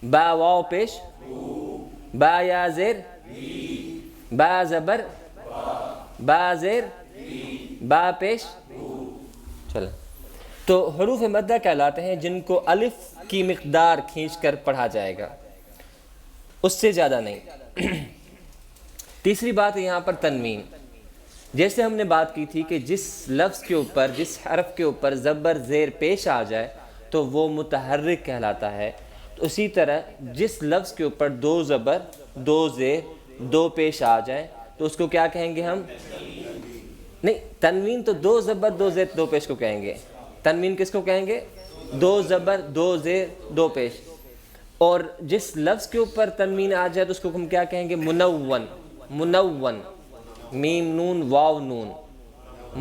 با واو پیش با یا زیر با زبر با زیر با پیش چلیں. تو حروف مدہ کہلاتے ہیں جن کو الف کی مقدار کھینچ کر پڑھا جائے گا، اس سے زیادہ نہیں۔ تیسری بات ہے یہاں پر تنوین۔ جیسے ہم نے بات کی تھی کہ جس لفظ کے اوپر، جس حرف کے اوپر زبر زیر پیش آ جائے تو وہ متحرک کہلاتا ہے، تو اسی طرح جس لفظ کے اوپر دو زبر دو زیر دو پیش آ جائیں تو اس کو کیا کہیں گے ہم؟ نہیں، تنوین تو دو زبر دو زیر دو پیش کو کہیں گے۔ تنوین کس کو کہیں گے؟ دو زبر دو زیر دو پیش۔ اور جس لفظ کے اوپر تنوین آ جائے تو اس کو ہم کیا کہیں گے؟ منون۔ منون، میم نون واو نون،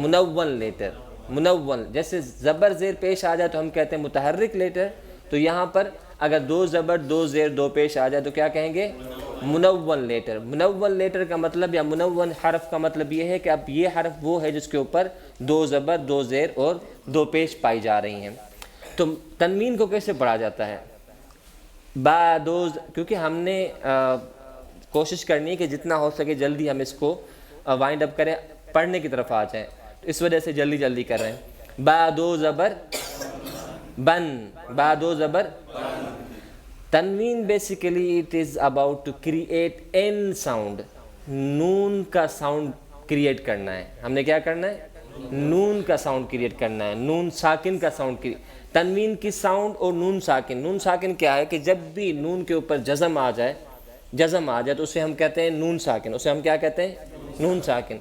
منون لیٹر، منون۔ جیسے زبر زیر پیش آ جائے تو ہم کہتے ہیں متحرک لیٹر، تو یہاں پر اگر دو زبر دو زیر دو پیش آ جائے تو کیا کہیں گے؟ منون لیٹر۔ منون لیٹر کا مطلب یا منون حرف کا مطلب یہ ہے کہ اب یہ حرف وہ ہے جس کے اوپر دو زبر دو زیر اور دو پیش پائی جا رہی ہیں۔ تو تنوین کو کیسے پڑھا جاتا ہے؟ با دو، کیونکہ ہم نے کوشش کرنی ہے کہ جتنا ہو سکے جلدی ہم اس کو وائنڈ اپ کریں، پڑھنے کی طرف آ جائیں، تو اس وجہ سے جلدی جلدی کر رہے ہیں۔ با دو زبر بن، با دو زبر۔ تنوین basically it is about to create an sound, نون کا ساؤنڈ کریٹ کرنا ہے۔ ہم نے کیا کرنا ہے؟ نون کا ساؤنڈ کریٹ کرنا ہے، نون ساکن کا ساؤنڈ۔ تنوین کی ساؤنڈ اور نون ساکن۔ نون ساکن کیا ہے کہ جب بھی نون کے اوپر جزم آ جائے، جزم آ جائے تو اسے ہم کہتے ہیں نون ساکن، اسے ہم کیا کہتے ہیں؟ نون ساکن۔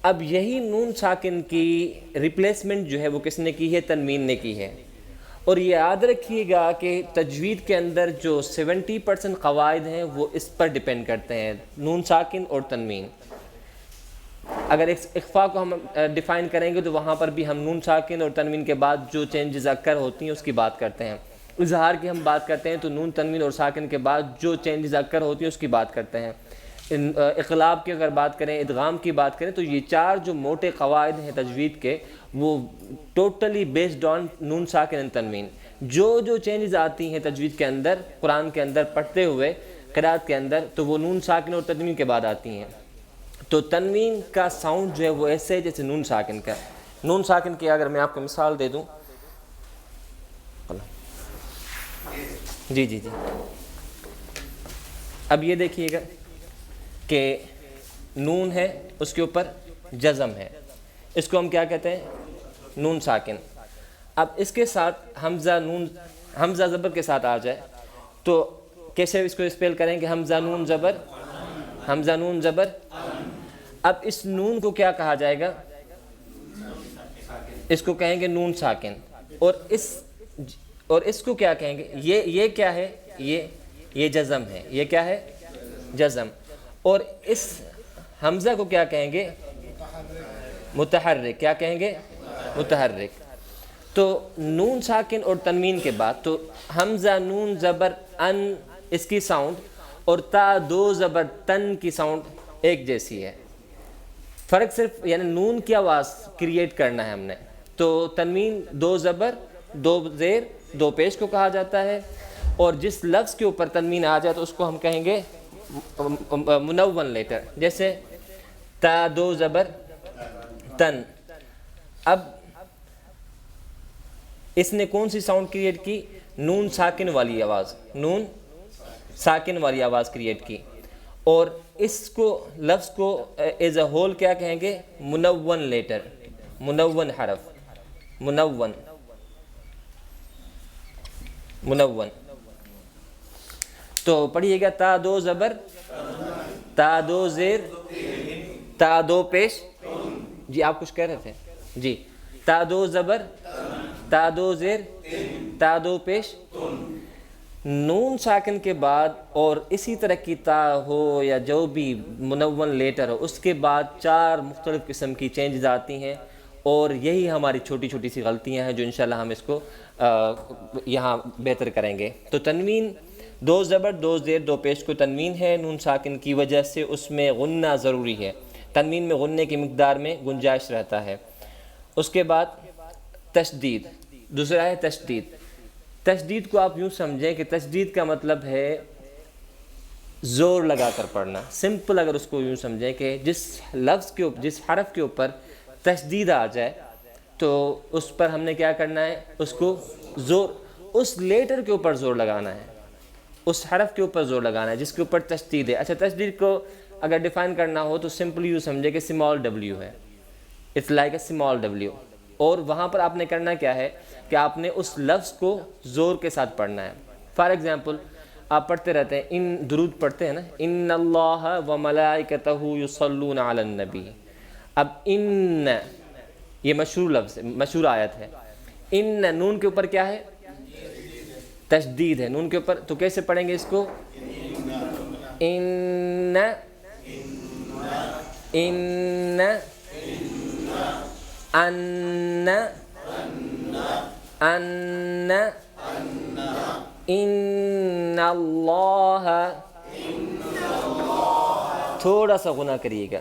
اب یہی نون ساکن کی ریپلیسمنٹ جو ہے وہ کس نے کی ہے؟ تنوین نے کی ہے۔ اور یہ یاد رکھیے گا کہ تجوید کے اندر جو 70% قواعد ہیں وہ اس پر ڈیپینڈ کرتے ہیں، نون ساکن اور تنوین۔ اگر اخفاء کو ہم ڈیفائن کریں گے تو وہاں پر بھی ہم نون ساکن اور تنوین کے بعد جو چینجز اکر ہوتی ہیں اس کی بات کرتے ہیں۔ اظہار کی ہم بات کرتے ہیں تو نون تنوین اور ساکن کے بعد جو چینجز اکر ہوتی ہیں اس کی بات کرتے ہیں۔ اقلاب کی اگر بات کریں، ادغام کی بات کریں، تو یہ چار جو موٹے قواعد ہیں تجوید کے وہ ٹوٹلی بیسڈ آن نون ساکن اینڈ تنوین۔ جو چینجز آتی ہیں تجوید کے اندر، قرآن کے اندر پڑھتے ہوئے قرات کے اندر، تو وہ نون ساکن اور تنوین کے بعد آتی ہیں۔ تو تنوین کا ساؤنڈ جو ہے وہ ایسے ہے جیسے نون ساکن کا۔ نون ساکن کی اگر میں آپ کو مثال دے دوں، جی اب یہ دیکھیے گا کہ نون ہے، اس کے اوپر جزم ہے، اس کو ہم کیا کہتے ہیں؟ نون ساکن۔ اب اس کے ساتھ حمزہ نون، حمزہ زبر کے ساتھ آ جائے تو کیسے اس کو اسپیل کریں گے؟ حمزہ نون زبر، حمزہ نون زبر۔ اب اس نون کو کیا کہا جائے گا؟ اس کو کہیں گے نون ساکن۔ اور اس کو کیا کہیں گے؟ یہ کیا ہے؟ یہ جزم ہے۔ یہ کیا ہے؟ جزم۔ اور اس حمزہ کو کیا کہیں گے؟ متحرک۔ کیا کہیں گے؟ متحرک۔ تو نون ساکن اور تنوین کے بعد تو حمزہ نون زبر ان، اس کی ساؤنڈ، اور تا دو زبر تن کی ساؤنڈ ایک جیسی ہے۔ فرق صرف یعنی نون کی آواز کریٹ کرنا ہے ہم نے۔ تو تنوین دو زبر دو زیر دو پیش کو کہا جاتا ہے، اور جس لفظ کے اوپر تنوین آ جائے تو اس کو ہم کہیں گے منون لیٹر، جیسے تا دو زبر تن۔ اب اس نے کون سی ساؤنڈ کریٹ کی؟ نون ساکن والی آواز، نون ساکن والی آواز کریٹ کی۔ اور اس کو لفظ کو ایز اے ہول کیا کہیں گے؟ منون لیٹر، منون حرف، منون، منون۔ تو پڑھیے گا تا دو زبر تا دو زیر تا دو پیش، جی آپ کچھ کہہ رہے تھے؟ جی، تا دو زبر تا دو زیر تا دو پیش، نون ساکن کے بعد اور اسی طرح کی تا ہو یا جو بھی منون لیٹر ہو، اس کے بعد چار مختلف قسم کی چینجز آتی ہیں، اور یہی ہماری چھوٹی چھوٹی سی غلطیاں ہیں جو انشاءاللہ ہم اس کو یہاں بہتر کریں گے۔ تو تنوین دو زبر دو زیر دو پیش کو تنوین ہے، نون ساکن کی وجہ سے اس میں غنہ ضروری ہے، تنوین میں غننے کی مقدار میں گنجائش رہتا ہے۔ اس کے بعد تشدید، دوسرا ہے تشدید۔ تشدید کو آپ یوں سمجھیں کہ تشدید کا مطلب ہے زور لگا کر پڑھنا. سمپل اگر اس کو یوں سمجھیں کہ جس لفظ کے اوپر، جس حرف کے اوپر تشدید آ جائے تو اس پر ہم نے کیا کرنا ہے، اس کو زور، اس لیٹر کے اوپر زور لگانا ہے، اس حرف کے اوپر زور لگانا ہے جس کے اوپر تشدید ہے. اچھا تشدید کو اگر ڈیفائن کرنا ہو تو سمپلی یوں سمجھے کہ اسمال ڈبلیو ہے، it's like a small W. اور وہاں پر آپ نے کرنا کیا ہے کہ آپ نے اس لفظ کو زور کے ساتھ پڑھنا ہے. فار ایگزامپل آپ پڑھتے رہتے ہیں، ان درود پڑھتے ہیں نا، ان اللہ و ملائکتہ یصلون علی النبی. اب ان یہ مشہور لفظ ہے، مشہور آیت ہے. ان نون کے اوپر کیا ہے؟ تشدید ہے نون کے اوپر. تو کیسے پڑھیں گے اس کو؟ ان ان ان ان ان اللہ، تھوڑا سا غنہ کریے گا،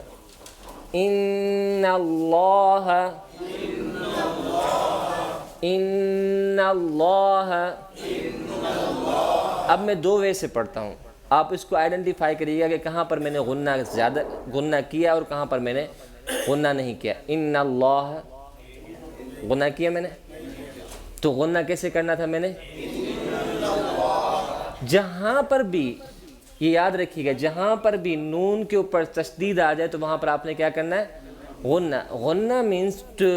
ان اللہ ان اللہ. اب میں دو وے سے پڑھتا ہوں، آپ اس کو آئیڈینٹیفائی کریے گا کہ کہاں پر میں نے غنہ زیادہ غنہ کیا اور کہاں پر میں نے غنہ نہیں کیا. ان اللہ غنہ کیا میں نے، تو غنہ کیسے کرنا تھا میں نے؟ جہاں پر بھی، یہ یاد رکھیے گا، جہاں پر بھی نون کے اوپر تشدید آ جائے تو وہاں پر آپ نے کیا کرنا ہے؟ غنہ. غنہ means to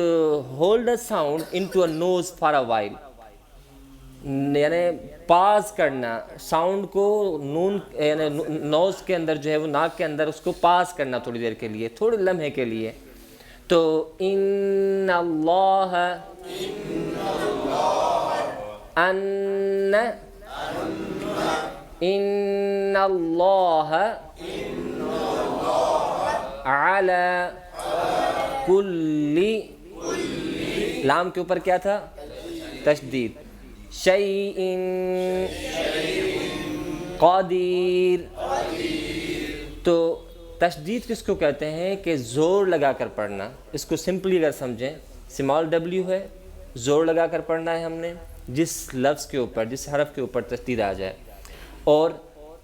hold a sound into a nose for a while, یعنی پاس کرنا ساؤنڈ کو نون یعنی نوز کے اندر جو ہے وہ ناک کے اندر اس کو پاس کرنا تھوڑی دیر کے لیے، تھوڑے لمحے کے لیے. تو ان اللہ ان ان اللہ علی کل، لام کے اوپر کیا تھا؟ تشدید. شیء قدیر. تو تشدید کس کو کہتے ہیں کہ زور لگا کر پڑھنا. اس کو سمپلی اگر سمجھیں، اسمال ڈبلیو ہے، زور لگا کر پڑھنا ہے ہم نے جس لفظ کے اوپر، جس حرف کے اوپر تشدید آ جائے. اور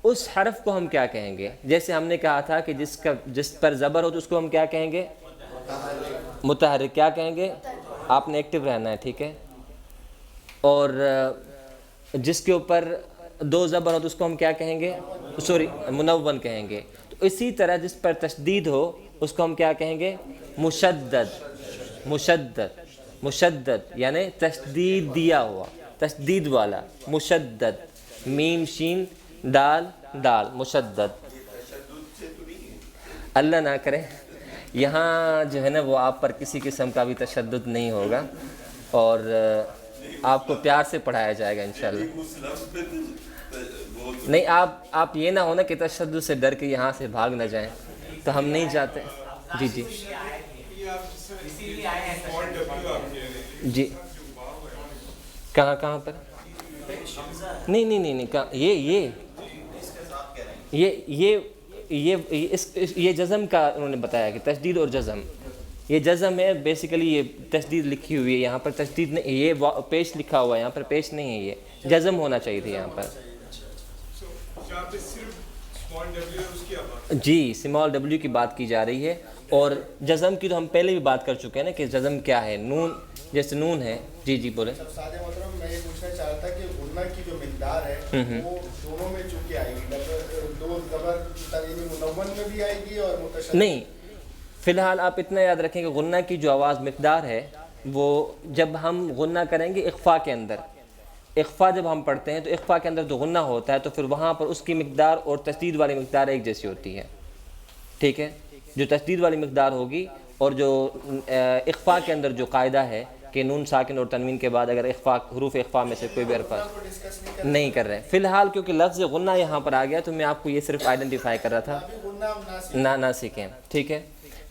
اس حرف کو ہم کیا کہیں گے؟ جیسے ہم نے کہا تھا کہ جس پر زبر ہو تو اس کو ہم کیا کہیں گے؟ متحرک. کیا کہیں گے؟ آپ نے ایکٹیو رہنا ہے، ٹھیک ہے. اور جس کے اوپر دو زبر ہو تو اس کو ہم کیا کہیں گے؟ سوری، منون کہیں گے. تو اسی طرح جس پر تشدید ہو اس کو ہم کیا کہیں گے؟ مشدد. مشدد مشدد یعنی تشدید دیا ہوا، تشدید والا. مشدد، میم شین دال دال، مشدد. اللہ نہ کرے یہاں جو ہے نا وہ آپ پر کسی قسم کا بھی تشدد نہیں ہوگا اور آپ کو پیار سے پڑھایا جائے گا انشاءاللہ. نہیں، آپ یہ نہ ہونا کہ تشدد سے ڈر کے یہاں سے بھاگ نہ جائیں، تو ہم نہیں چاہتے. جی جی جی. کہاں پر؟ نہیں نہیں نہیں نہیں، یہ جزم کا انہوں نے بتایا کہ تشدید اور جزم، یہ جزم ہے بیسیکلی. یہ تشدید لکھی ہوئی ہے یہاں پر، تشدید نہیں، یہ پیش لکھا ہوا ہے یہاں پر، پیش نہیں ہے، یہ جزم ہونا چاہیے تھا یہاں پر. جی اسمال ڈبلیو کی بات کی جا رہی ہے. اور جزم کی تو ہم پہلے بھی بات کر چکے ہیں نا کہ جزم کیا ہے. نون جیسے نون ہے. جی جی بولیں. سادہ محترم میں یہ پوچھنا چاہ رہا تھا کہ غنہ کی جو مقدار ہے وہ دونوں میں چونکہ آئے گی، دو زبر تنوین منون میں بھی آئے گی اور متشدد نہیں. فی الحال آپ اتنا یاد رکھیں کہ غنہ کی جو آواز مقدار ہے وہ جب ہم غنہ کریں گے اخفا کے اندر، اخفا جب ہم پڑھتے ہیں تو اخفا کے اندر جو غنہ ہوتا ہے تو پھر وہاں پر اس کی مقدار اور تشدید والی مقدار ایک جیسی ہوتی ہے. ٹھیک ہے. جو تشدید والی مقدار ہوگی اور جو اخفا کے اندر جو قاعدہ ہے کہ نون ساکن اور تنوین کے بعد اگر اخفا، حروف اخفا میں سے کوئی بھی حرف نہیں کر رہے ہیں فی الحال، کیونکہ لفظ غنہ یہاں پر آ گیا تو میں آپ کو یہ صرف آئیڈینٹیفائی کر رہا تھا. نہ سیکھیں. ٹھیک ہے.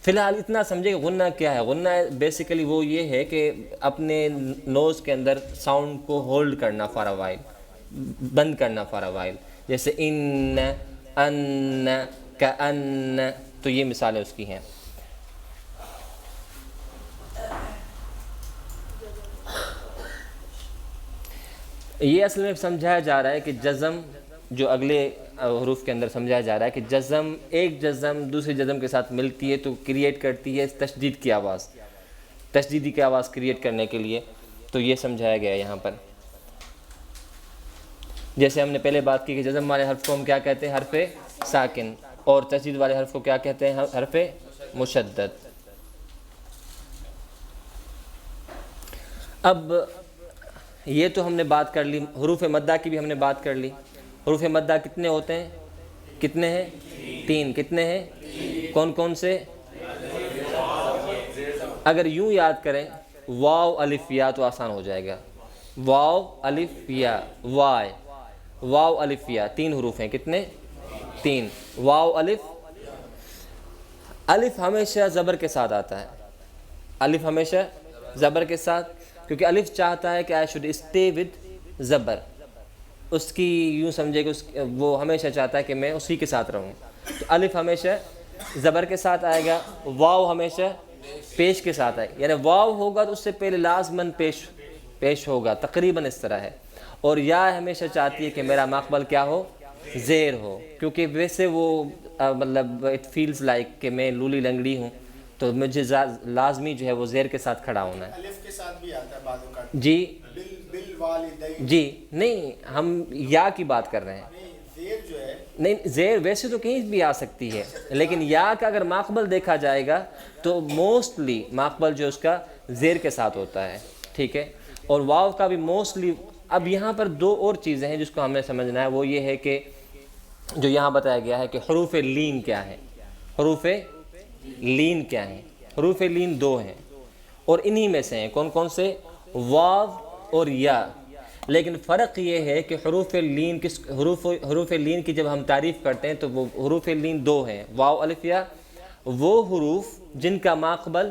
فی الحال اتنا سمجھے کہ غنہ کیا ہے. غنہ بیسیکلی وہ یہ ہے کہ اپنے نوز کے اندر ساؤنڈ کو ہولڈ کرنا فار اے وائل، بند کرنا فار اے وائل. جیسے ان، ان، کأن، تو یہ مثالیں اس کی ہیں. یہ اصل میں سمجھایا جا رہا ہے کہ جزم جو اگلے حروف کے اندر سمجھایا جا رہا ہے کہ جزم، ایک جزم دوسری جزم کے ساتھ ملتی ہے تو کریٹ کرتی ہے تشدید کی آواز، تشدیدی کی آواز کریٹ کرنے کے لیے، تو یہ سمجھایا گیا ہے یہاں پر۔ جیسے ہم نے پہلے بات کی کہ جزم والے حرف کو ہم کیا کہتے ہیں؟ حرف ساکن، اور تشدید والے حرف کو کیا کہتے ہیں؟ حرف مشدد۔ اب یہ تو ہم نے بات کر لی، حروف مدہ کی بھی ہم نے بات کر لی۔ حروف مدہ کتنے ہوتے ہیں؟ کتنے ہیں؟ 3۔ کتنے ہیں؟ کون کون سے؟ اگر یوں یاد کریں واو الف یا تو آسان ہو جائے گا۔ واو الف یا، وائے، واو الف یا، 3 حروف ہیں۔ کتنے؟ 3۔ واو الف، الف ہمیشہ زبر کے ساتھ آتا ہے، الف ہمیشہ زبر کے ساتھ، کیونکہ الف چاہتا ہے کہ آئی شوڈ اسٹے ود زبر، اس کی یوں سمجھے کہ وہ ہمیشہ چاہتا ہے کہ میں اسی کے ساتھ رہوں، تو الف ہمیشہ زبر کے ساتھ آئے گا۔ واو ہمیشہ پیش کے ساتھ آئے گا، یعنی واو ہوگا تو اس سے پہلے لازماً پیش ہوگا، تقریباً اس طرح ہے۔ اور یا ہمیشہ چاہتی ہے کہ میرا ماقبل کیا ہو؟ زیر ہو، کیونکہ ویسے وہ مطلب اٹ فیلز لائک کہ میں لولی لنگڑی ہوں، تو مجھے لازمی جو ہے وہ زیر کے ساتھ کھڑا ہونا ہے۔ الف کے ساتھ بھی آتا ہے بعض اوقات، جی بالوالدین، جی نہیں، ہم یا کی بات کر رہے ہیں۔ زیر جو ہے، نہیں، زیر ویسے تو کہیں بھی آ سکتی ہے، لیکن یا کا اگر ماقبل دیکھا جائے گا تو موسٹلی ماقبل جو اس کا زیر کے ساتھ ہوتا ہے، ٹھیک ہے، اور واو کا بھی موسٹلی۔ اب یہاں پر 2 اور چیزیں ہیں جس کو ہمیں سمجھنا ہے، وہ یہ ہے کہ جو یہاں بتایا گیا ہے کہ حروف لین کیا ہے، حروف لین کیا ہیں؟ حروف لین 2 ہیں، اور انہی میں سے ہیں کون کون سے؟ واو اور یا۔ لیکن فرق یہ ہے کہ حروف لین حروف لین کی جب ہم تعریف کرتے ہیں تو وہ حروف لین 2 ہیں، واو الف یا۔ وہ حروف جن کا ماقبل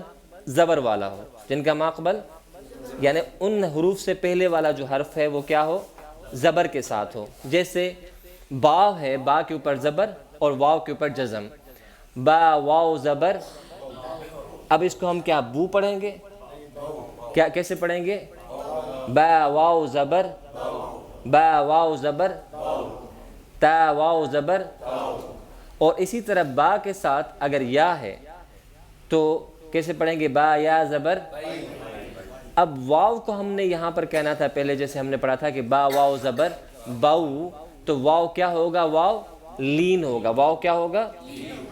زبر والا ہو، جن کا ماقبل یعنی ان حروف سے پہلے والا جو حرف ہے وہ کیا ہو؟ زبر کے ساتھ ہو۔ جیسے با ہے، با کے اوپر زبر اور واو کے اوپر جزم، با واو زبر۔ اب اس کو ہم کیا بو پڑھیں گے؟ کیا کیسے پڑھیں گے؟ با واو زبر، با واو زبر، تا واو زبر۔ اور اسی طرح با کے ساتھ اگر یا ہے تو کیسے پڑھیں گے؟ با یا زبر۔ اب واو کو ہم نے یہاں پر کہنا تھا پہلے، جیسے ہم نے پڑھا تھا کہ با واو زبر باؤ، تو واو کیا ہوگا؟ واو لین ہوگا، واو کیا ہوگا؟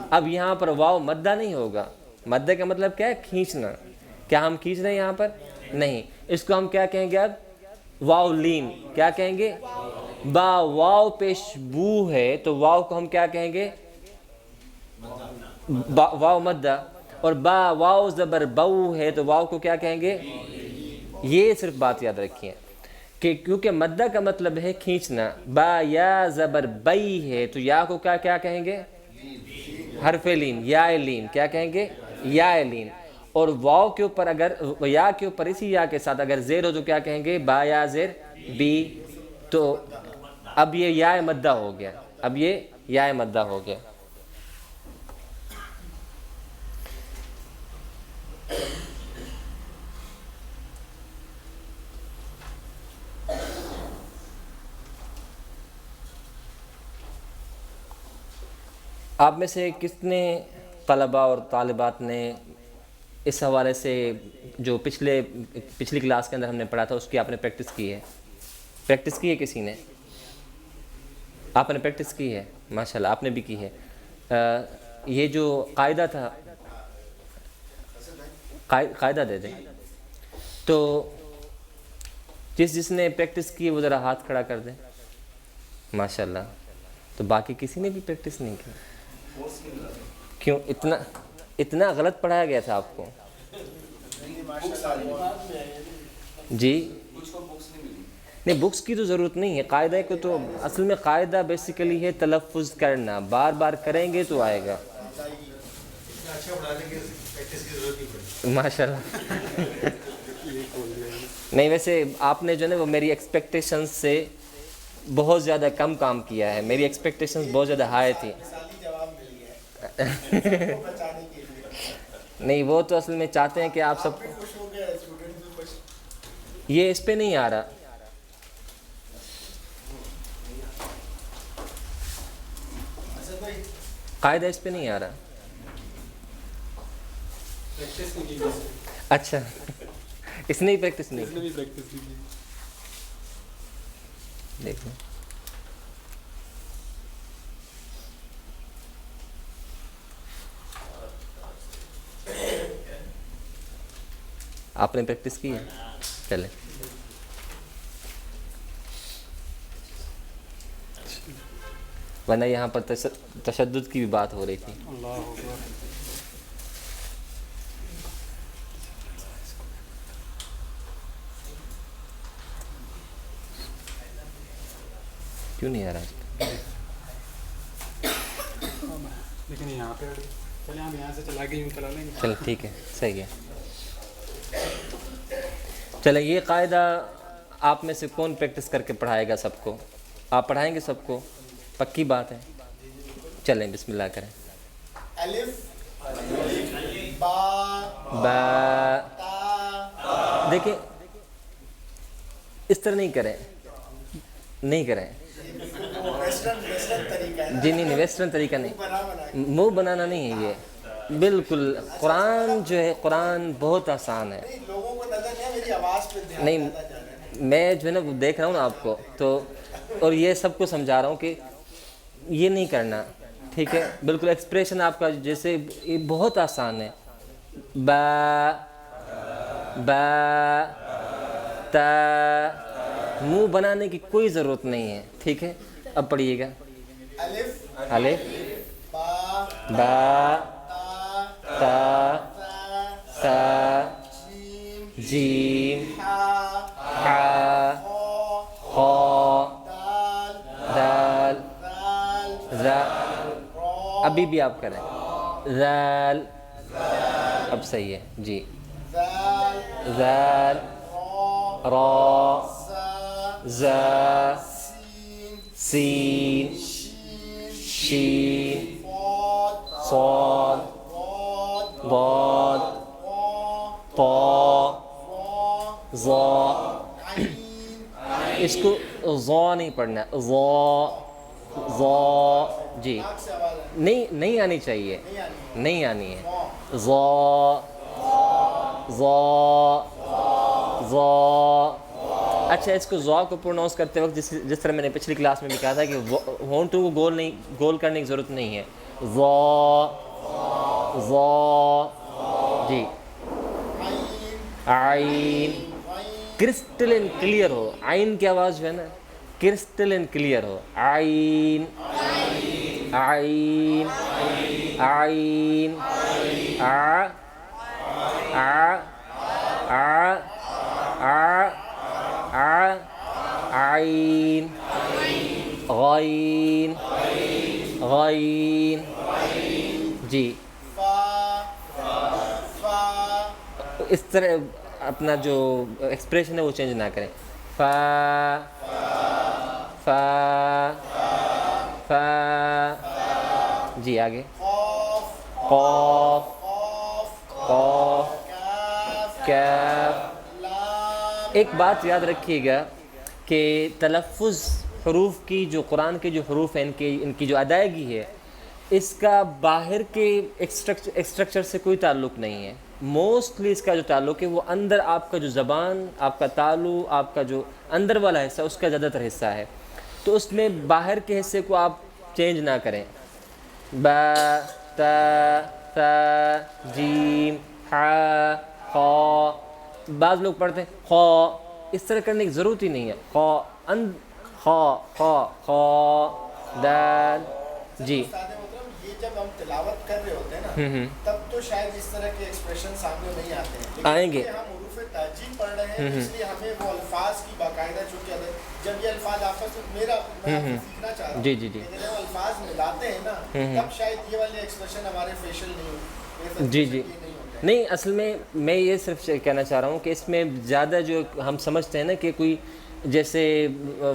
اب یہاں پر واو مدہ نہیں ہوگا، مدہ کا مطلب کیا ہے؟ کھینچنا۔ کیا ہم کھینچ رہے ہیں یہاں پر؟ نہیں، اس کو ہم کیا کہیں گے اب؟ واو لین۔ کیا کہیں گے؟ با واو پیش بو ہے تو واو کو ہم کیا کہیں گے؟ واو مدہ۔ اور با واو زبر بو ہے تو واو کو کیا کہیں گے؟ یہ صرف بات یاد رکھیے کہ کیونکہ مدہ کا مطلب ہے کھینچنا، با یا زبر بئی ہے تو یا کو کیا کہیں گے؟ حرف لین، یا لین۔ کیا کہیں گے؟ یا لین۔ اور واو کے اوپر اگر یا کے اوپر اسی یا کے ساتھ اگر زیر ہو تو کیا کہیں گے؟ با یا زیر بی۔ تو اب یہ یا مدہ ہو گیا، اب یہ یا مدہ ہو گیا۔ آپ میں سے کتنے طلباء اور طالبات نے اس حوالے سے جو پچھلی کلاس کے اندر ہم نے پڑھا تھا اس کی آپ نے پریکٹس کی ہے؟ پریکٹس کی ہے کسی نے؟ آپ نے پریکٹس کی ہے؟ ماشاءاللہ آپ نے بھی کی ہے۔ یہ جو قاعدہ تھا، قاعدہ دے دیں تو جس نے پریکٹس کی وہ ذرا ہاتھ کھڑا کر دیں۔ ماشاءاللہ۔ تو باقی کسی نے بھی پریکٹس نہیں کی؟ کیوں اتنا غلط پڑھایا گیا تھا آپ کو؟ جی نہیں، بکس کی تو ضرورت نہیں ہے، قاعدہ کو تو اصل میں قاعدہ بیسیکلی ہے تلفظ کرنا، بار بار کریں گے تو آئے گا۔ ماشاءاللہ۔ نہیں ویسے آپ نے جو ہے نا وہ میری ایکسپیکٹیشنز سے بہت زیادہ کم کام کیا ہے، میری ایکسپیکٹیشنز بہت زیادہ ہائی تھی۔ نہیں وہ تو اصل میں چاہتے ہیں کہ آپ سب، یہ اس پہ نہیں آ رہا، قاعدہ اس پہ نہیں آ رہا. اچھا اس نے ہی پریکٹس نہیں کی. دیکھیں آپ نے پریکٹس کی ہے. چلے ورنہ یہاں پر تشدد کی بھی بات ہو رہی تھی. کیوں نہیں آ رہا؟ لیکن یہاں پہ چلے ہم یہاں سے چلا کے یوں چلا لیں گے. چلیں ٹھیک ہے صحیح ہے. چلیں یہ قاعدہ آپ میں سے کون پریکٹس کر کے پڑھائے گا سب کو؟ آپ پڑھائیں گے سب کو؟ پکی بات ہے. چلیں بسم اللہ کریں. الف با با تا. دیکھیں اس طرح نہیں کریں ویسٹرن طریقہ ہے نا. جی نہیں ویسٹرن طریقہ نہیں. بنا بنا کے. منہ بنانا نہیں ہے یہ. بالکل قرآن جو ہے قرآن بہت آسان ہے. نہیں لوگوں کو نظر نہیں ہے میری آواز پہ دھیان نہیں زیادہ جا رہا ہے. میں جو ہے نا وہ دیکھ رہا ہوں نا آپ کو تو اور یہ سب کو سمجھا رہا ہوں کہ یہ نہیں کرنا. ٹھیک ہے بالکل ایکسپریشن آپ کا جیسے یہ بہت آسان ہے. با با تا منہ بنانے کی کوئی ضرورت نہیں ہے. ٹھیک ہے اب پڑھیے گا. الف الف با با تا تا تا تا جیم جیم ہا حا خا خا دال دال دال را. را ابھی بھی آپ کریں. ذال اب صحیح ہے جی. دال ذال را را زا زا سین سین شین شین فاد صاد راد ضاد را طا را ظا. عین. اس کو ظا نہیں پڑھنا. ظا ظا جی ناک سے آواز ہے. نہیں آنی چاہیے. نہیں آنی. نہیں آنی ہے. را ظا ظا ظا. اچھا اس کو ظا کو پروناؤنس کرتے وقت جس طرح میں نے پچھلی کلاس میں بھی کہا تھا کہ ہونٹوں کو گول کرنے کی ضرورت نہیں ہے. ظا ظا جی. عین عین عین کرسٹل کلیئر ہو. عین کی آواز جو ہے نا کرسٹل کلیئر ہو. عین عین عین آ آ آ آ آ عین غین غین جی. فا فا اس طرح اپنا جو ایکسپریشن ہے وہ چینج نہ کریں. فا فا فا جی آگے. قاف قاف قاف قاف کاف کاف. لام. ایک بات یاد رکھیے گا کہ تلفظ حروف کی جو قرآن کے جو حروف ہیں ان کی جو ادائیگی ہے اس کا باہر کے اسٹرکچر سے کوئی تعلق نہیں ہے. موسٹلی اس کا جو تعلق ہے وہ اندر آپ کا جو زبان آپ کا تالو آپ کا جو اندر والا حصہ اس کا زیادہ تر حصہ ہے. تو اس میں باہر کے حصے کو آپ چینج نہ کریں. با تا تا جیم حا خا. بعض لوگ پڑھتے ہیں خا. اس طرح کرنے کی ضرورت ہی نہیں ہے. خا خا خا خا دال جی. استاد محترم یہ جب ہم تلاوت کر رہے ہوتے ہیں نا تب تو شاید اس طرح کے ایکسپریشن سامنے نہیں آتے ہیں. لیکن آئیں گے. ہم حروف تہجید پڑھ رہے ہیں اس لیے ہمیں وہ الفاظ کی باقاعدہ چونکہ جب یہ الفاظ آپس میں میں سیکھنا چاہ رہا ہوں جی جی جی لیکن ہم الفاظ ملاتے ہیں نا تب شاید یہ والے ایکسپریشن ہمارے فیشل نہیں ہوتے. جی جی نہیں اصل میں یہ صرف کہنا چاہ رہا ہوں کہ اس میں زیادہ جو ہم سمجھتے ہیں نا کہ کوئی جیسے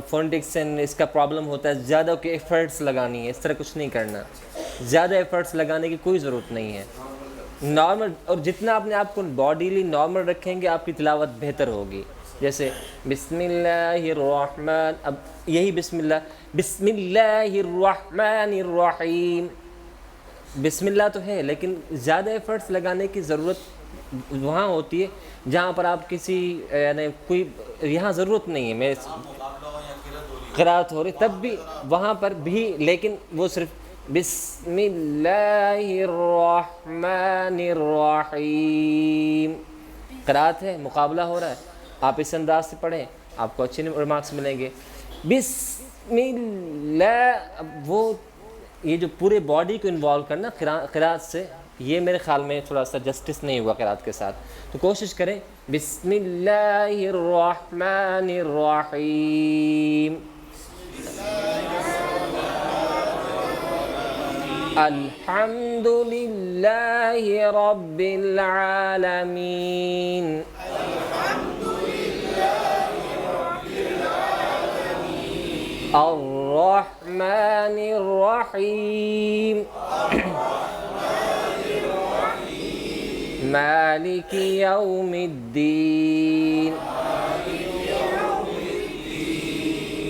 فونٹکس اینڈ اس کا پرابلم ہوتا ہے زیادہ کہ ایفرٹس لگانی ہے. اس طرح کچھ نہیں کرنا. زیادہ ایفرٹس لگانے کی کوئی ضرورت نہیں ہے. نارمل اور جتنا اپنے آپ کو باڈیلی نارمل رکھیں گے آپ کی تلاوت بہتر ہوگی. جیسے بسم اللہ الرحمن. اب یہی بسم اللہ الرحمن الرحیم بسم اللہ تو ہے لیکن زیادہ ایفرٹس لگانے کی ضرورت وہاں ہوتی ہے جہاں پر آپ کسی یعنی کوئی یہاں ضرورت نہیں ہے میں قرات ہو رہی تب بھی وہاں پر بھی لیکن وہ صرف بسم اللہ الرحمن الرحیم قرات ہے مقابلہ ہو رہا ہے آپ اس انداز سے پڑھیں آپ کو اچھے ریمارکس ملیں گے بسم اللہ وہ یہ جو پورے باڈی کو انوالو کرنا قرات سے یہ میرے خیال میں تھوڑا سا جسٹس نہیں ہوا قرات کے ساتھ تو کوشش کریں بسم اللہ الرحمن الرحیم الحمد للہ رب العالمین الرحمن الرحیم مالک یوم الدین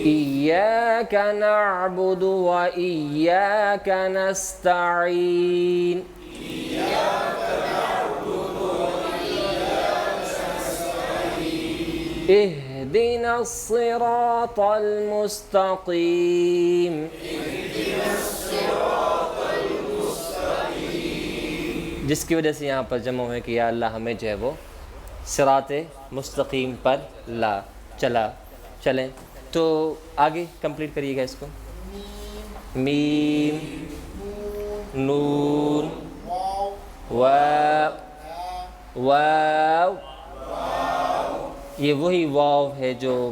إياك نعبد وإياك نستعين اهدنا الصراط المستقيم جس کی وجہ سے یہاں پر جمع ہوئے کہ یا اللہ ہمیں جو ہے وہ صراط مستقیم پر لا چلیں تو آگے کمپلیٹ کریے گا اس کو میم نون واو یہ وہی واو ہے جو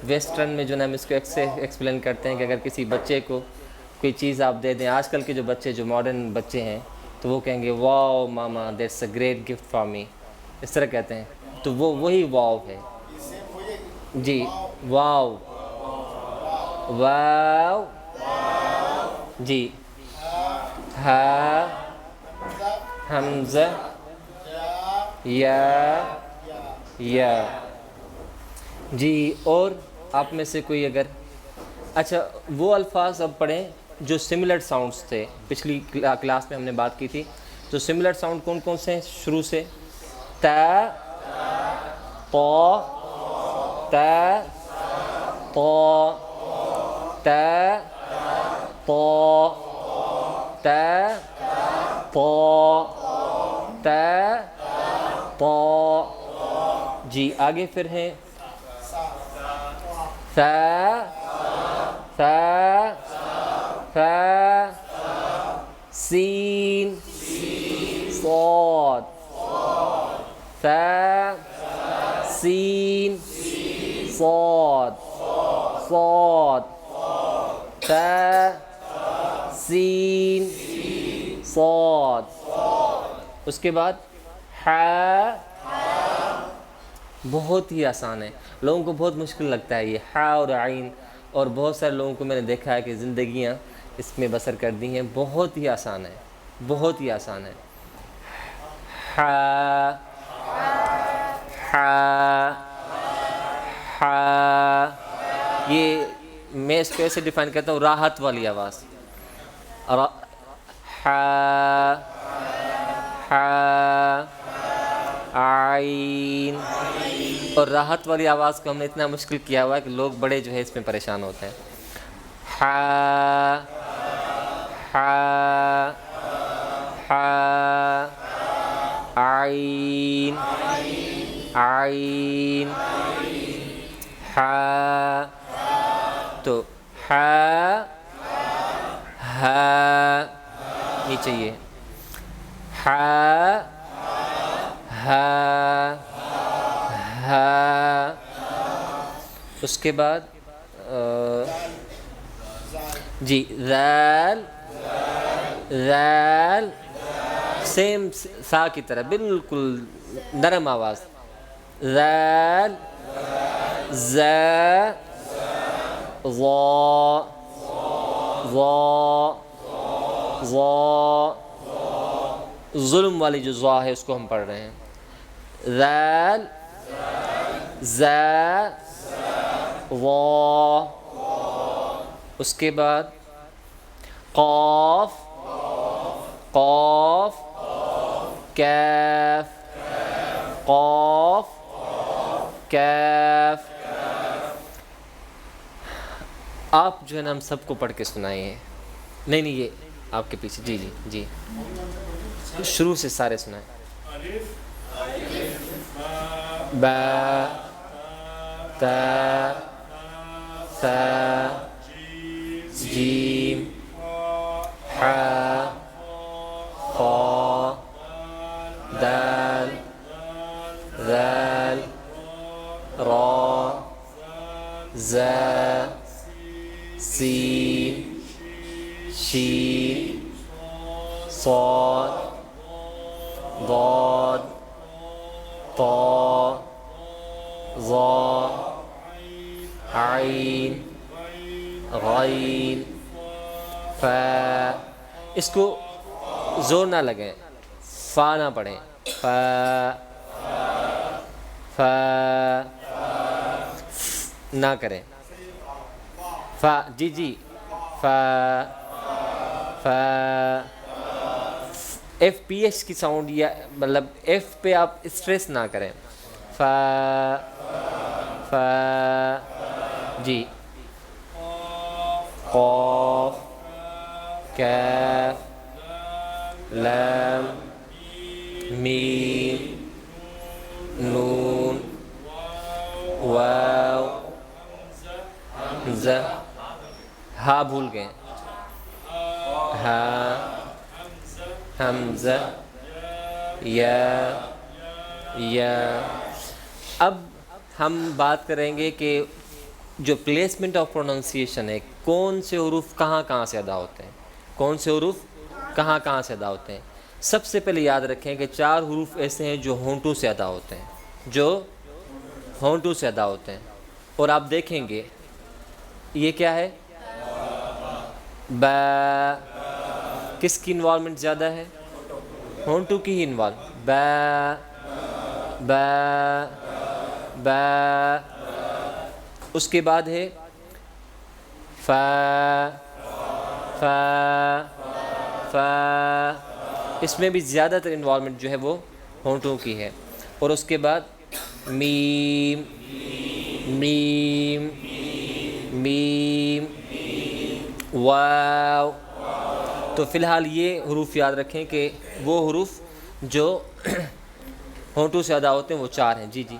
ویسٹرن میں جو نا ہم اس کو ایکسپلین کرتے ہیں کہ اگر کسی بچے کو کوئی چیز آپ دے دیں آج کل کے جو بچے جو ماڈرن بچے ہیں تو وہ کہیں گے wow mama that's a great gift for me اس طرح کہتے ہیں تو وہ وہی واو ہے جی واو جی ہا حمزہ یا جی اور آپ میں سے کوئی اگر اچھا وہ الفاظ اب پڑھیں جو سملر ساؤنڈز تھے پچھلی کلاس میں ہم نے بات کی تھی تو سملر ساؤنڈ کون کون سے ہیں شروع سے تا جی آگے پھر ہیں سین صاد سین صاد سین صاد اس کے بعد بہت ہی آسان ہے لوگوں کو بہت مشکل لگتا ہے یہ اور عین اور بہت سارے لوگوں کو میں نے دیکھا ہے کہ زندگیاں اس میں بسر کر دی ہیں بہت ہی آسان ہے یہ میں اس کو ایسے ڈیفائن کرتا ہوں راحت والی آواز عین اور راحت والی آواز کو ہم نے اتنا مشکل کیا ہوا ہے کہ لوگ بڑے جو ہے اس میں پریشان ہوتے ہیں عین تو یہ چاہیے اس کے بعد جی ذال سیم سا کی طرح بالکل نرم آواز ذال ظلم والی جو ضا ہے اس کو ہم پڑھ رہے ہیں ذال اس کے بعد قاف قاف کیف قاف کیف. آپ جو ہے نا ہم سب کو پڑھ کے سنائے ہیں. نہیں یہ آپ کے پیچھے. جی جی جی شروع سے سارے سنائیں. با تا ثا جیم حا خا دال ذال را زا سین شین صاد ضاد طا ظا عین غین فا. اس کو زور نہ لگیں, فا نہ پڑھیں. فا فا نہ کریں. فا جی جی فا فا. ایف پی ایچ کی ساؤنڈ یا مطلب ایف پہ آپ اسٹریس نہ کریں. فا فا جی. قاف کاف لام میم نون واو حمزہ. ہا بھول گئے. ہا حمزہ یا. اب ہم بات کریں گے کہ جو پلیسمنٹ آف پروننسیشن ہے, کون سے حروف کہاں کہاں سے ادا ہوتے ہیں, کون سے حروف کہاں کہاں سے ادا ہوتے ہیں. سب سے پہلے یاد رکھیں کہ 4 حروف ایسے ہیں جو ہونٹوں سے ادا ہوتے ہیں, جو ہونٹوں سے ادا ہوتے ہیں. اور آپ دیکھیں گے یہ کیا ہے, با. کس کی انوالومنٹ زیادہ ہے؟ ہونٹوں کی ہی انوالو. با با با. اس کے بعد ہے فا فا فا. اس میں بھی زیادہ تر انوالومنٹ جو ہے وہ ہونٹوں کی ہے. اور اس کے بعد میم میم میم واو. تو فی الحال یہ حروف یاد رکھیں کہ وہ حروف جو ہونٹوں سے ادا ہوتے ہیں وہ 4 ہیں. جی جی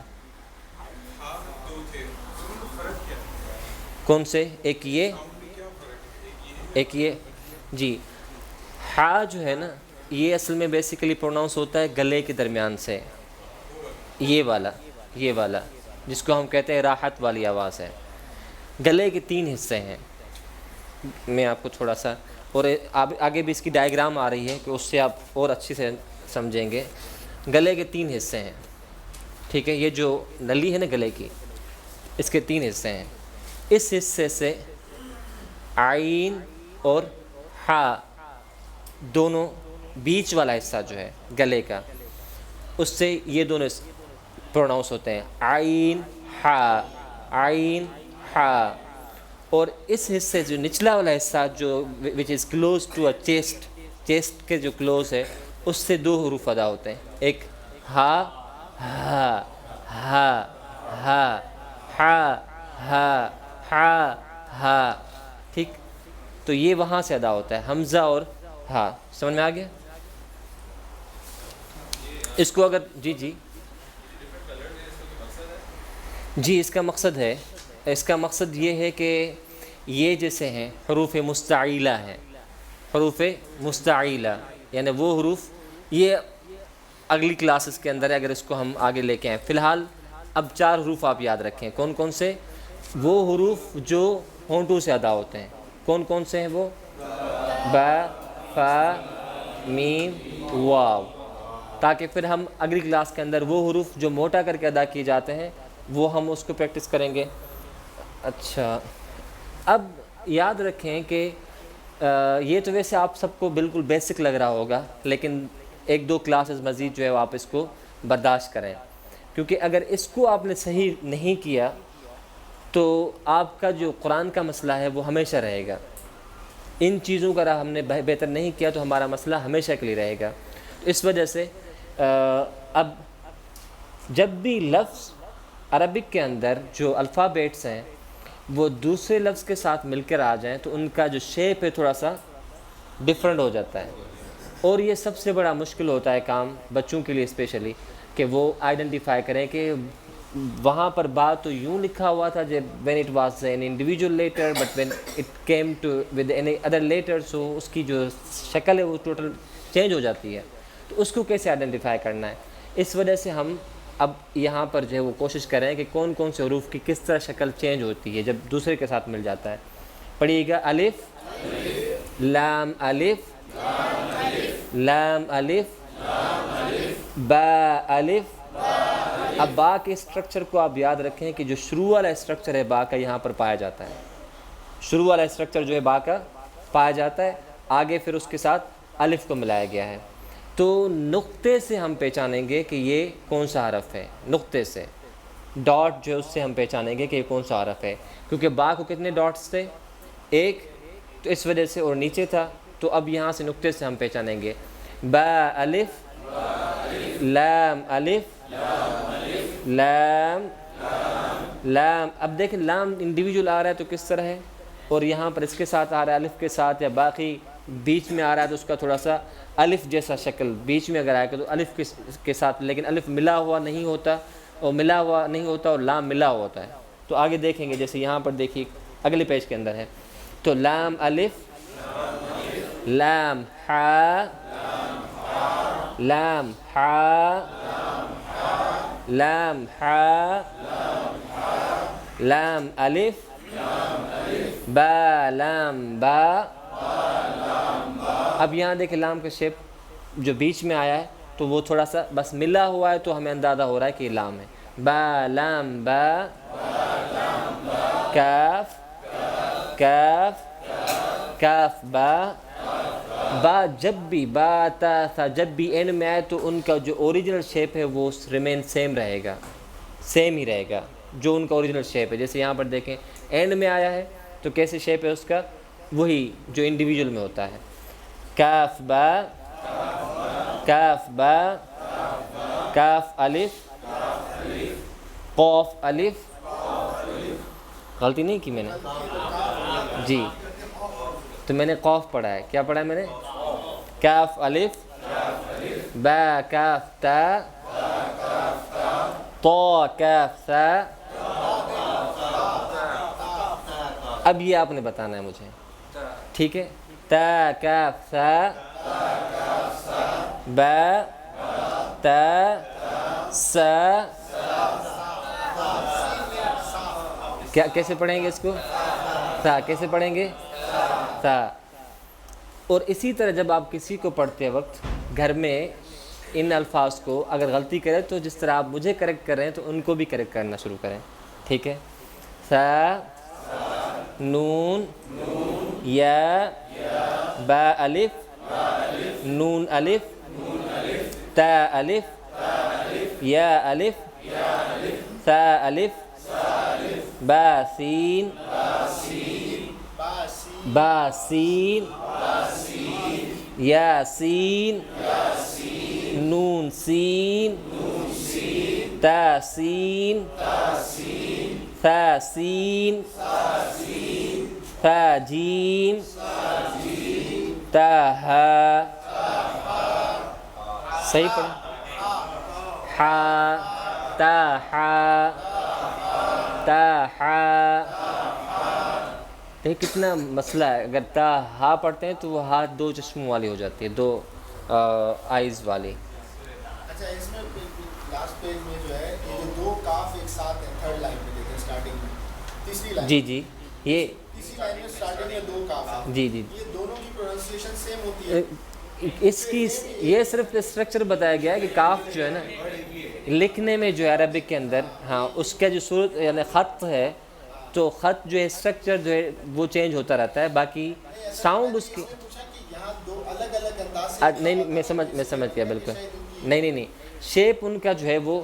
کون سے؟ ایک یہ جی. ہا جو ہے نا یہ اصل میں بیسیکلی پروناؤنس ہوتا ہے گلے کے درمیان سے. یہ والا جس کو ہم کہتے ہیں راحت والی آواز ہے. گلے کے 3 حصے ہیں. میں آپ کو تھوڑا سا اور آگے بھی اس کی ڈائیگرام آ رہی ہے کہ اس سے آپ اور اچھی سے سمجھیں گے. گلے کے 3 حصے ہیں, ٹھیک ہے. یہ جو نلی ہے نا گلے کی, اس کے 3 حصے ہیں. اس حصے سے عین اور ہا دونوں بیچ والا حصہ جو ہے گلے کا, اس سے یہ دونوں پروناؤنس ہوتے ہیں عین ہا عین ہا. اور اس حصے جو نچلا والا حصہ جو which is close to a chest کے جو کلوز ہے, اس سے 2 حروف ادا ہوتے ہیں. ایک ہا ہا ہا ہا ہا ہا ہا ہا, ٹھیک. تو یہ وہاں سے ادا ہوتا ہے حمزہ اور ہا. سمجھ میں آ گیا؟ اس کو اگر جی اس کا مقصد یہ ہے کہ یہ جیسے ہیں حروف مستعیلہ ہیں, حروف مستعیلہ یعنی وہ حروف, یہ اگلی کلاسز کے اندر ہے اگر اس کو ہم آگے لے کے آئیں. فی الحال اب 4 حروف آپ یاد رکھیں. کون کون سے؟ وہ حروف جو ہونٹوں سے ادا ہوتے ہیں. کون کون سے ہیں وہ؟ با فا میم واو. تاکہ پھر ہم اگلی کلاس کے اندر وہ حروف جو موٹا کر کے ادا کیے جاتے ہیں وہ ہم اس کو پریکٹس کریں گے. اچھا, اب یاد رکھیں کہ یہ تو ویسے آپ سب کو بالکل بیسک لگ رہا ہوگا, لیکن 1-2 کلاسز مزید جو ہے آپ اس کو برداشت کریں, کیونکہ اگر اس کو آپ نے صحیح نہیں کیا تو آپ کا جو قرآن کا مسئلہ ہے وہ ہمیشہ رہے گا. ان چیزوں کا ہم نے بہتر نہیں کیا تو ہمارا مسئلہ ہمیشہ کے لیے رہے گا. اس وجہ سے اب جب بھی لفظ عربک کے اندر جو الفابیٹس ہیں وہ دوسرے لفظ کے ساتھ مل کر آ جائیں تو ان کا جو شیپ ہے تھوڑا سا ڈفرینٹ ہو جاتا ہے, اور یہ سب سے بڑا مشکل ہوتا ہے کام بچوں کے لیے اسپیشلی, کہ وہ آئیڈینٹیفائی کریں کہ وہاں پر بات تو یوں لکھا ہوا تھا when it was an individual letter but when it came to with any other letter so اس کی جو شکل ہے وہ ٹوٹل چینج ہو جاتی ہے. تو اس کو کیسے آئیڈینٹیفائی کرنا ہے, اس وجہ سے ہم اب یہاں پر جو ہے وہ کوشش کریں کہ کون کون سے حروف کی کس طرح شکل چینج ہوتی ہے جب دوسرے کے ساتھ مل جاتا ہے. پڑھیے گا الف لام الف لام الف با الف. اب با کے اسٹرکچر کو آپ یاد رکھیں کہ جو شروع والا اسٹرکچر ہے با کا یہاں پر پایا جاتا ہے, شروع والا اسٹرکچر جو ہے با کا پایا جاتا ہے, آگے پھر اس کے ساتھ الف کو ملایا گیا ہے. تو نقطے سے ہم پہچانیں گے کہ یہ کون سا حرف ہے, نقطے سے ڈاٹ جو ہے اس سے ہم پہچانیں گے کہ یہ کون سا حرف ہے, کیونکہ با کو کتنے ڈاٹس تھے, ایک, تو اس وجہ سے, اور نیچے تھا, تو اب یہاں سے نقطے سے ہم پہچانیں گے با الف لام الف لام لام. اب دیکھیں لام انڈیویجول آ رہا ہے تو کس طرح ہے, اور یہاں پر اس کے ساتھ آ رہا ہے الف کے ساتھ, یا باقی بیچ میں آ رہا ہے تو اس کا تھوڑا سا الف جیسا شکل بیچ میں اگر آئے گا تو الف کے ساتھ, لیکن الف ملا ہوا نہیں ہوتا, اور لام ملا ہوا ہوتا ہے. تو آگے دیکھیں گے, جیسے یہاں پر دیکھیے اگلے پیج کے اندر ہے, تو لام الف لام ہا لام ہا لام ہا لام الف با لام با. اب یہاں دیکھیں لام کا شیپ جو بیچ میں آیا ہے تو وہ تھوڑا سا بس ملا ہوا ہے, تو ہمیں اندازہ ہو رہا ہے کہ یہ لام ہے. با لام با کاف کاف کاف با. با جب بھی با تا تھا جب بھی این میں آئے تو ان کا جو اوریجنل شیپ ہے وہ ریمین سیم رہے گا, سیم ہی رہے گا جو ان کا اوریجنل شیپ ہے. جیسے یہاں پر دیکھیں اینڈ میں آیا ہے تو کیسے شیپ ہے اس کا, وہی جو انڈیویجول میں ہوتا ہے. کاف با کاف با کاف الف قوف الف. غلطی نہیں کی میں نے جی, تو میں نے قوف پڑھا ہے, کیا پڑھا ہے میں نے, کاف الف با کاف تا طا کاف ثا. اب یہ آپ نے بتانا ہے مجھے, ٹھیک ہے, تا کاف ثا با تا سا. کیا کیسے پڑھیں گے اس کو, تا کیسے پڑھیں گے, تا. اور اسی طرح جب آپ کسی کو پڑھتے وقت گھر میں ان الفاظ کو اگر غلطی کریں تو جس طرح آپ مجھے کریکٹ کر رہے ہیں تو ان کو بھی کریکٹ کرنا شروع کریں, ٹھیک ہے. سا نون یا با الف نون الف تا الف یا الف ثا الف با سین با سین یا سین نون سین تا سین ثا سین ثا جیم تا ہا. صحیح پڑھیں, ہا تا ہا تا ہا. دیکھ کتنا مسئلہ ہے, اگر تا ہا پڑھتے ہیں تو وہ ہا دو چشموں والی ہو جاتی ہے, دو آئیز والی. اچھا اس میں لاسٹ پیج میں جو ہے یہ دو کاف ایک ساتھ ہیں, تھرڈ لائن میں دیکھیں اسٹارٹنگ میں, تیسری لائن, جی جی, یہ تیسری لائن میں اسٹارٹنگ میں دو کاف ہیں, جی جی, یہ دونوں کی پروننسیشن سیم ہوتی ہے. اس کی یہ صرف اسٹرکچر بتایا گیا ہے کہ کاف جو ہے نا لکھنے میں جو ہے عربک کے اندر, ہاں اس کا جو صورت یعنی خط ہے تو خط جو ہے اسٹرکچر جو ہے وہ چینج ہوتا رہتا ہے, باقی ساؤنڈ اس کی یہاں دو الگ الگ انداز سے, نہیں میں سمجھ گیا بالکل, نہیں شیپ ان کا جو ہے وہ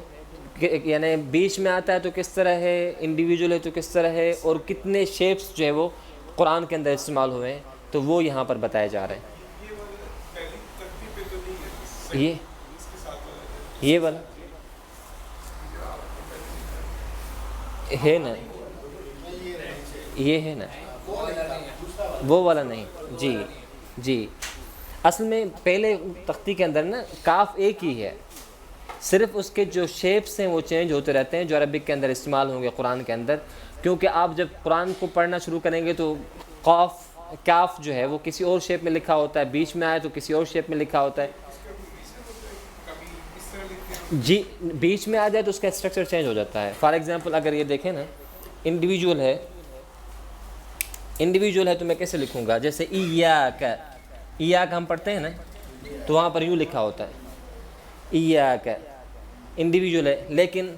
یعنی بیچ میں آتا ہے تو کس طرح ہے, انڈیویجول ہے تو کس طرح ہے, اور کتنے شیپس جو ہے وہ قرآن کے اندر استعمال ہوئے ہیں, تو تو وہ یہاں پر بتایا جا رہا ہے. یہ والا ہے نا, یہ ہے نا, وہ والا نہیں. جی جی, اصل میں پہلے تختی کے اندر نا کاف ایک ہی ہے, صرف اس کے جو شیپس ہیں وہ چینج ہوتے رہتے ہیں جو عربک کے اندر استعمال ہوں گے قرآن کے اندر, کیونکہ آپ جب قرآن کو پڑھنا شروع کریں گے تو کاف جو ہے وہ کسی اور شیپ میں لکھا ہوتا ہے, بیچ میں آئے تو کسی اور شیپ میں لکھا ہوتا ہے. جی, بیچ میں آ جائے تو اس کا اسٹرکچر چینج ہو جاتا ہے. فار ایگزامپل اگر یہ دیکھیں نا, انڈیویجول ہے تو میں کیسے لکھوں گا, جیسے ایاک, ایاک ہم پڑھتے ہیں نا تو وہاں پر یوں لکھا ہوتا ہے ایاک, انڈیویجول ہے. لیکن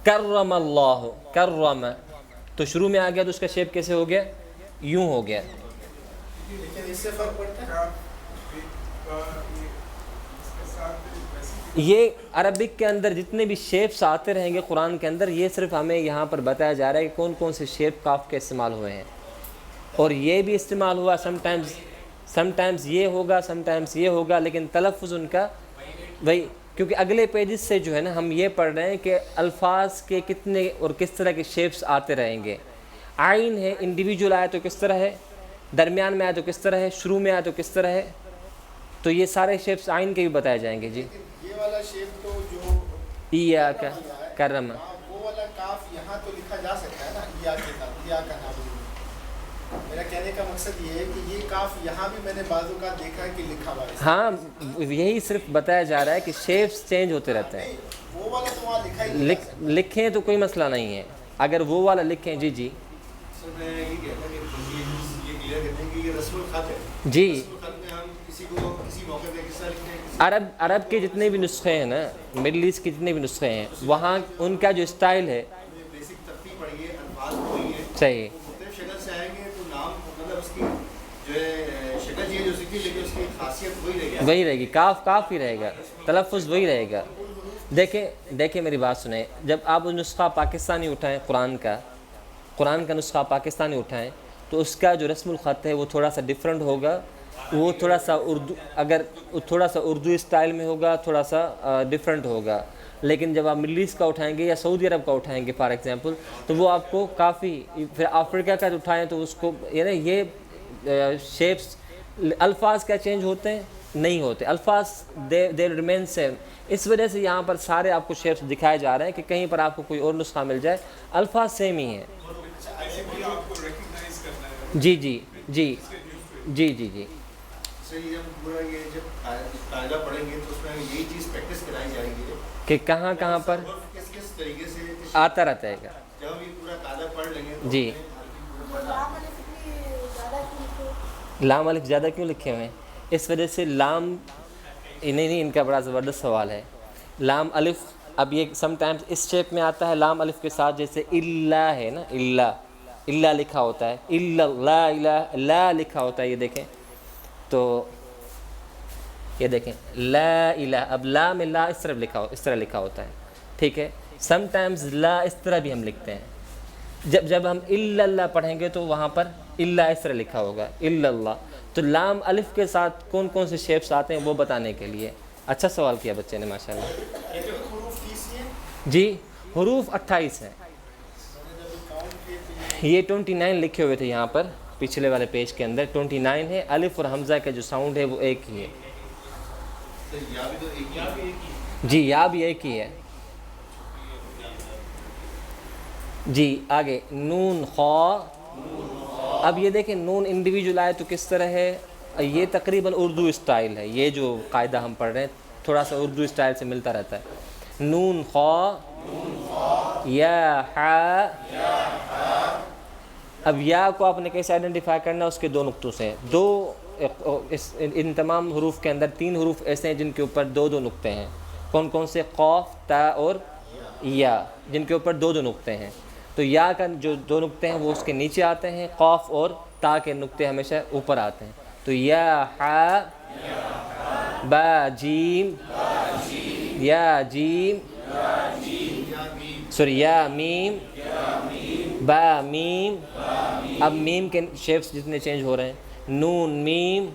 کرم اللہ, کرم تو شروع میں آ گیا تو اس کا شیپ کیسے ہو گیا, یوں ہو گیا. لیکن اس سے فرق پڑتا ہے. یہ عربک کے اندر جتنے بھی شیپس آتے رہیں گے قرآن کے اندر, یہ صرف ہمیں یہاں پر بتایا جا رہا ہے کہ کون کون سے شیپ کاف کے استعمال ہوئے ہیں. اور یہ بھی استعمال ہوا سم ٹائمز یہ ہوگا, سم ٹائمز یہ ہوگا, لیکن تلفظ ان کا وہی, کیونکہ اگلے پیجز سے جو ہے نا ہم یہ پڑھ رہے ہیں کہ الفاظ کے کتنے اور کس طرح کے شیپس آتے رہیں گے. عین ہے, انڈیویجول آئے تو کس طرح ہے, درمیان میں آئے تو کس طرح ہے, شروع میں آئے تو کس طرح ہے, تو یہ سارے شیپس عین کے بھی بتائے جائیں گے. جی, یہ والا شیپ تو جو ایاک کرم, وہ والا کاف یہاں تو لکھا جا سکتا ہے نا, یا کے ساتھ, یا کا نام. میرا کہنے کا مقصد یہ ہے کہ یہ کاف یہاں بھی میں نے بعضوں کا دیکھا ہے کہ لکھا ہوا ہے. ہاں یہی صرف بتایا جا رہا ہے کہ شیپس چینج ہوتے رہتے ہیں. وہ والا تو وہاں لکھا ہی لکھیں تو کوئی مسئلہ نہیں ہے, اگر وہ والا لکھیں. جی جی سر, میں یہ کہتا کہ یہ کلیئر کرتے ہیں کہ یہ رسم الخط ہے. جی, رسم الخط میں ہم کسی کو کسی موقع پہ کس طرح لکھتے ہیں. عرب کے جتنے بھی نسخے ہیں نا, مڈل ایسٹ کے جتنے بھی نسخے ہیں, وہاں ان کا جو اسٹائل ہے, بیسک ترتیب پڑھی ہے, الفاظ وہی ہیں, صحیح, مختلف شکل سے آئیں گے تو نام مطلب اس کی جو ہے شکل یہ جو ذکر, لیکن اس کی خاصیت وہی رہے گی, کاف ہی رہے گا, تلفظ وہی رہے گا. دیکھیں میری بات سنیں, جب آپ نسخہ پاکستانی اٹھائیں قرآن کا نسخہ پاکستانی اٹھائیں تو اس کا جو رسم الخط ہے وہ تھوڑا سا ڈفرینٹ ہوگا, وہ تھوڑا سا اردو اسٹائل میں ہوگا, تھوڑا سا ڈفرینٹ ہوگا. لیکن جب آپ مڈل ایسٹ کا اٹھائیں گے یا سعودی عرب کا اٹھائیں گے فار ایگزامپل, تو وہ آپ کو کافی, پھر افریقہ کا اٹھائیں تو اس کو یعنی یہ شیپس, الفاظ کیا چینج ہوتے ہیں, نہیں ہوتے الفاظ, دے ریمین سیم. اس وجہ سے یہاں پر سارے آپ کو شیپس دکھائے جا رہے ہیں کہ کہیں پر آپ کو کوئی اور نسخہ مل جائے, الفاظ سیم ہی ہیں. جی جی جی جی جی جی یہ پورا یہ جب قاعدہ پڑھیں گے تو اس میں یہی چیز پریکٹس کرائی جائے گی کہ کہاں پر کس طریقے سے آتا رہتا ہے. جب یہ پورا قاعدہ پڑھ لیں گے جی, لام الف زیادہ کیوں لکھے ہوئے ہیں, اس وجہ سے لام, نہیں ان کا بڑا زبردست سوال ہے. لام الف, اب یہ سم ٹائمز اس شیپ میں آتا ہے لام الف کے ساتھ, جیسے اللہ ہے نا, اللہ لکھا ہوتا ہے, لا لکھا ہوتا ہے. یہ دیکھیں تو یہ دیکھیں لا الہ, اب لا میں لا اس طرح لکھا ہوتا ہے, ٹھیک ہے. سم ٹائمز لا اس طرح بھی ہم لکھتے ہیں. جب ہم اللہ پڑھیں گے تو وہاں پر اللہ اس طرح لکھا ہوگا, اللہ. تو لام الف کے ساتھ کون کون سے شیپس آتے ہیں وہ بتانے کے لیے. اچھا سوال کیا بچے نے ماشاءاللہ. جی, حروف 28 ہیں. یہ 29 لکھے ہوئے تھے یہاں پر پچھلے والے پیج کے اندر, 29 ہے. الف اور حمزہ کا جو ساؤنڈ ہے وہ ایک ہی ہے. جی, یا بھی ایک ہی ہے. جی آگے نون خا. اب یہ دیکھیں نون انڈیویجول آئے تو کس طرح ہے, یہ تقریباً اردو اسٹائل ہے. یہ جو قاعدہ ہم پڑھ رہے ہیں تھوڑا سا اردو اسٹائل سے ملتا رہتا ہے. نون خا یا حا. اب یا کو آپ نے کیسے آئیڈینٹیفائی کرنا, اس کے دو نقطوں سے. ان تمام حروف کے اندر 3 حروف ایسے ہیں جن کے اوپر 2 نقطے ہیں. کون کون سے؟ قاف, تا اور یا, جن کے اوپر 2 نقطے ہیں. تو یا کا جو 2 نقطے ہیں وہ اس کے نیچے آتے ہیں, قاف اور تا کے نقطے ہمیشہ اوپر آتے ہیں. تو یا حا با جیم, یا جیم, سوری یا میم با میم. اب میم کے شیپس جتنے چینج ہو رہے ہیں. نون میم,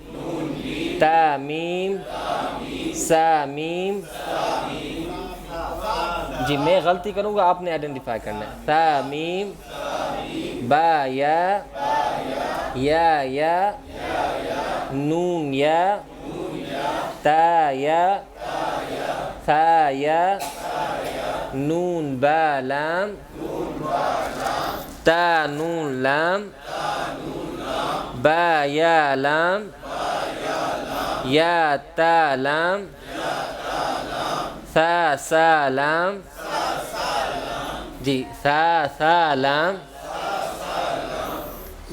تا میم, سا میم. جی میں غلطی کروں گا آپ نے آئیڈینٹیفائی کرنا ہے. تا میم, با یا, یا, نون یا, تا یا, ثا یا, نون با لام, تا نون لام, با یا لام, یا تا لام, ثا سا لام. جی ثا لام.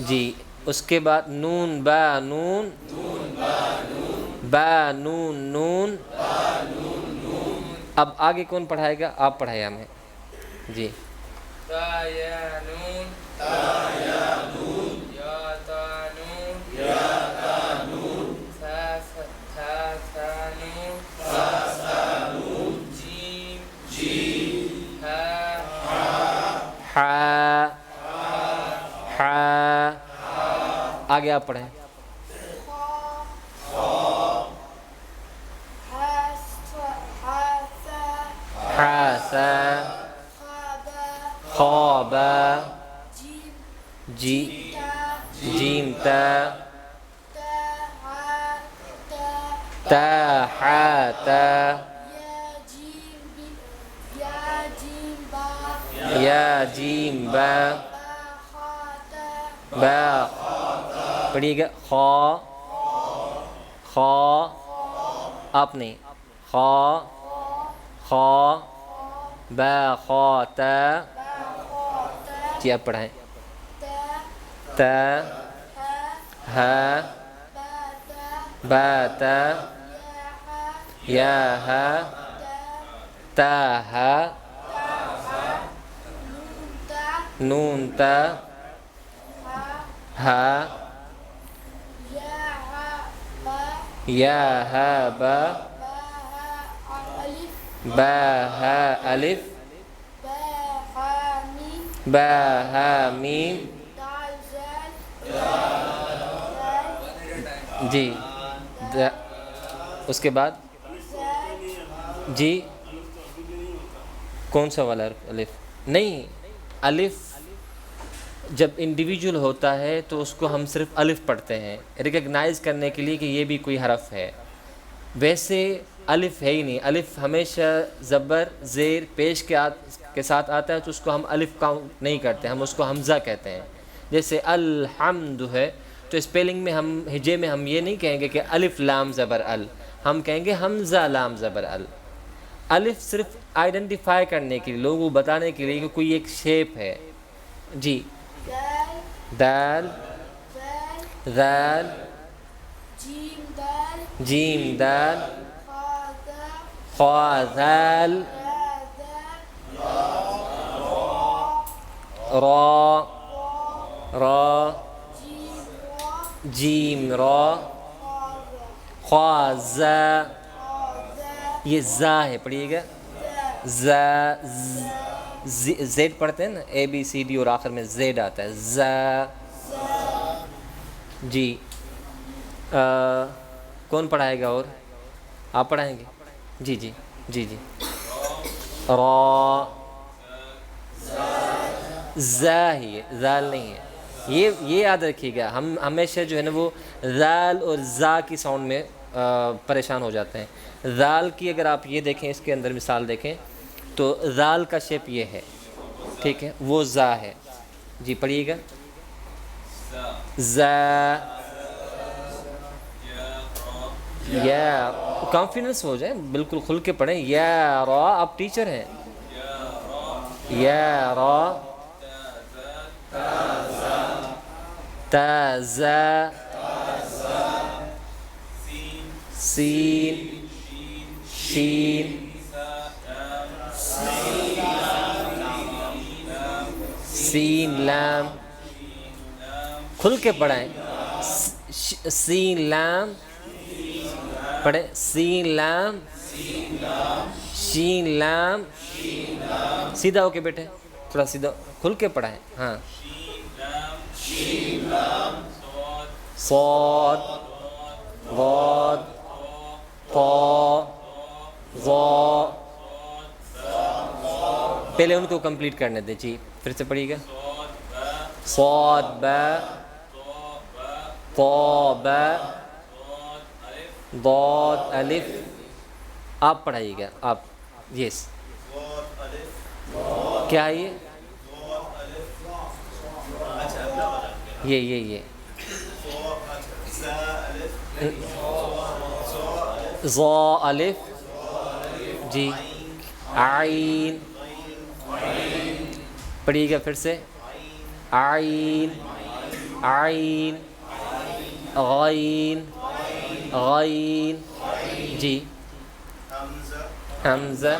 جی اس کے بعد نون با نون, با نون نون. اب آگے کون پڑھائے گا؟ آپ پڑھائے ہمیں. جی تا یا نون, تا یا نون, یا تا نون, یا تا نون, سا سا نون, سا سا نون, جیم, جیم, حا, حا. آگے آپ پڑھیں. حاسا, خوابا, جی جیم تا, تا حا تا, یا جیم با, با. پڑھیے گا. خا, خا. آپ نہیں. خا, خا, با خا تا. جی آپ پڑھائیں. تا, ہا, با تا, یا ہا, تا ہا, نون تا, ہا, یا ہا با, با ہا الف, با ہا میم. جی اس کے بعد جی کون سا والا الف؟ نہیں, الف جب انڈیویجول ہوتا ہے تو اس کو ہم صرف الف پڑھتے ہیں ریکگنائز کرنے کے لیے کہ یہ بھی کوئی حرف ہے. ویسے الف ہے ہی نہیں. الف ہمیشہ زبر زیر پیش کے ساتھ آتا ہے تو اس کو ہم الف کاؤنٹ نہیں کرتے, ہم اس کو حمزہ کہتے ہیں. جیسے الحمد ہے تو اسپیلنگ میں ہم ہجے میں ہم یہ نہیں کہیں گے کہ الف لام زبر ال, ہم کہیں گے حمزہ لام زبر ال. الف صرف آئیڈینٹیفائی کرنے کے لیے, لوگوں کو بتانے کے لیے کہ کوئی ایک شیپ ہے. جی دال, ذال, جیم دال, خا ذال, را, را, جیم را, خا زا. یہ زا ہے, پڑھیے گا. زا, زیڈ پڑھتے ہیں نا, اے بی سی ڈی اور آخر میں زیڈ آتا ہے. زا. جی کون پڑھائے گا اور آپ پڑھائیں گے؟ جی جی جی جی. را, زا ہی ہے, زال نہیں ہے. یہ یاد رکھیے گا, ہم ہمیشہ جو ہے نا وہ زال اور زا کی ساؤنڈ میں پریشان ہو جاتے ہیں. زال کی اگر آپ یہ دیکھیں, اس کے اندر مثال دیکھیں تو زال کا شیپ یہ ہے, ٹھیک ہے, وہ زا ہے. جی پڑھیے گا. زا, یا کانفیڈنس ہو جائے, بالکل کھل کے پڑھیں. یا را, آپ ٹیچر ہیں. یا را, تا زا, سین, شین, سین لام. کھل کے پڑھائیں. سین لام پڑھیں. سین لام, شین لام. سیدھا ہو کے بیٹھے. تھوڑا سیدھا کھل کے پڑھائیں. ہاں. صاد ضاد طا ظا. پہلے ان کو کمپلیٹ کرنے دیں. جی پھر سے پڑھیے گا. صاد با طا با ضاد الف. آپ پڑھائیے گا آپ. یس کیا ہے یہ ضا الف. جی عین پڑھیے گا پھر سے. عین عین غین غین. جی حمزہ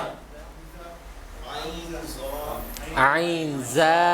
عین ذا